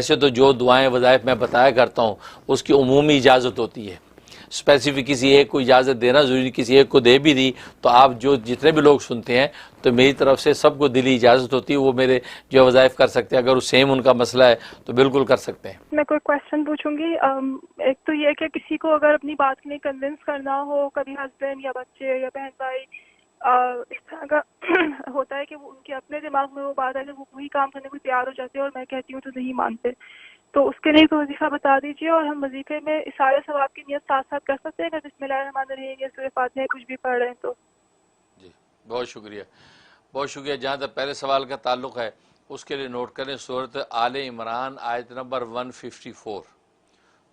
ऐसे तो जो दुआएं वज़ाइफ मैं बताया करता हूँ उसकी उमूमी इजाज़त होती है, स्पेसिफिक किसी एक को इजाज़त देना ज़रूरी, किसी एक को दे भी दी तो आप जो जितने भी लोग सुनते हैं तो मेरी तरफ से सबको दिली इजाज़त होती है, वो मेरे जो वज़ाइफ कर सकते हैं। अगर वो सेम उनका मसला है तो बिल्कुल कर सकते हैं। मैं कोई क्वेश्चन पूछूंगी। एक तो ये कि किसी को अगर अपनी बात के लिए कन्विंस करना हो, कभी हस्बैंड या बच्चे या बहन भाई इस तरह का होता है कि वो उनके अपने दिमाग में वो बात है कि वो वही काम करने को तैयार हो जाते हैं और मैं कहती हूँ तो नहीं मानते, तो उसके लिए कोई वजीफा बता दीजिए। और हम वजीफे में इशारे सवाब की नियत साथ साथ कर सकते हैं अगर बिस्मिल्लाहिर्रहमानिर्रहीम या सूरह फातिहा कुछ भी पढ़ रहे हैं तो। जी बहुत शुक्रिया, बहुत शुक्रिया। जहाँ तक पहले सवाल का ताल्लुक़ है उसके लिए नोट करें सूरत आले इमरान आयत नंबर 154,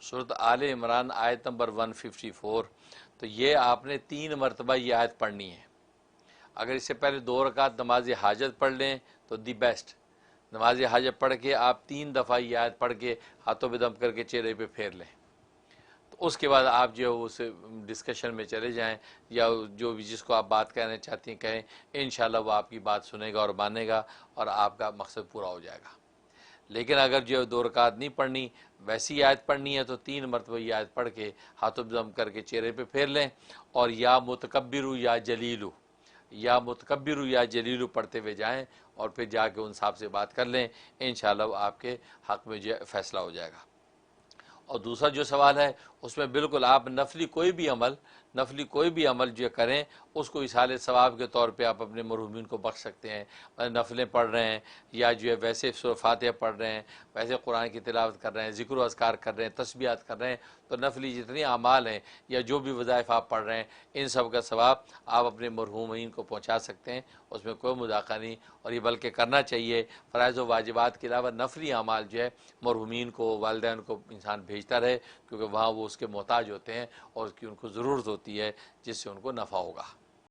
सूरत आले इमरान आयत नंबर 154। तो ये आपने 3 मरतबा ये आयत पढ़नी है। अगर इससे पहले 2 रकात नमाज हाजत पढ़ लें तो दी बेस्ट। नमाज हाजत पढ़ के आप 3 दफ़ा ये आयत पढ़ के हाथों में दम करके चेहरे पे फेर लें, तो उसके बाद आप जो उस डिस्कशन में चले जाएं या जो भी जिसको आप बात कहना चाहती हैं कहें, इंशाल्लाह वो आपकी बात सुनेगा और मानेगा और आपका मकसद पूरा हो जाएगा। लेकिन अगर जो 2 रकात नहीं पढ़नी, वैसी आयत पढ़नी है तो 3 मरतबा ये आयत पढ़ के हाथों में दम करके चेहरे पे फेर लें और या मुतकब्बिरु या जलीलु, या मुतकब्बिरु या जलीलु पढ़ते हुए जाएं और फिर जाके उन साहब से बात कर लें। इंशाल्लाह आपके हक़ में जो फ़ैसला हो जाएगा। और दूसरा जो सवाल है उसमें बिल्कुल आप नफली कोई भी अमल जो करें उसको इसाले सवाब के तौर पे आप अपने मरहूमिन को बख्श सकते हैं। मतलब नफलें पढ़ रहे हैं या जो है वैसे सूरह फातिहा पढ़ रहे हैं, वैसे कुरान की तिलावत कर रहे हैं, ज़िक्र अज़कार कर रहे हैं, तस्बीहात कर रहे हैं, तो नफली जितनी अमाल हैं या जो भी वज़ाइफ आप पढ़ रहे हैं इन सब का सवाब आप अपने मरहूमिन को पहुँचा सकते हैं। उसमें कोई मुदाखा नहीं और ये बल्कि करना चाहिए। फ़राइज़ व वाजिबात के अलावा नफली अमाल जो है मरहूमिन को, वालिदैन को इंसान भेजता रहे, क्योंकि वहाँ वो उसके मोहताज होते हैं और उसकी उनको ज़रूरत होती है जिससे उनको नफ़ा होगा।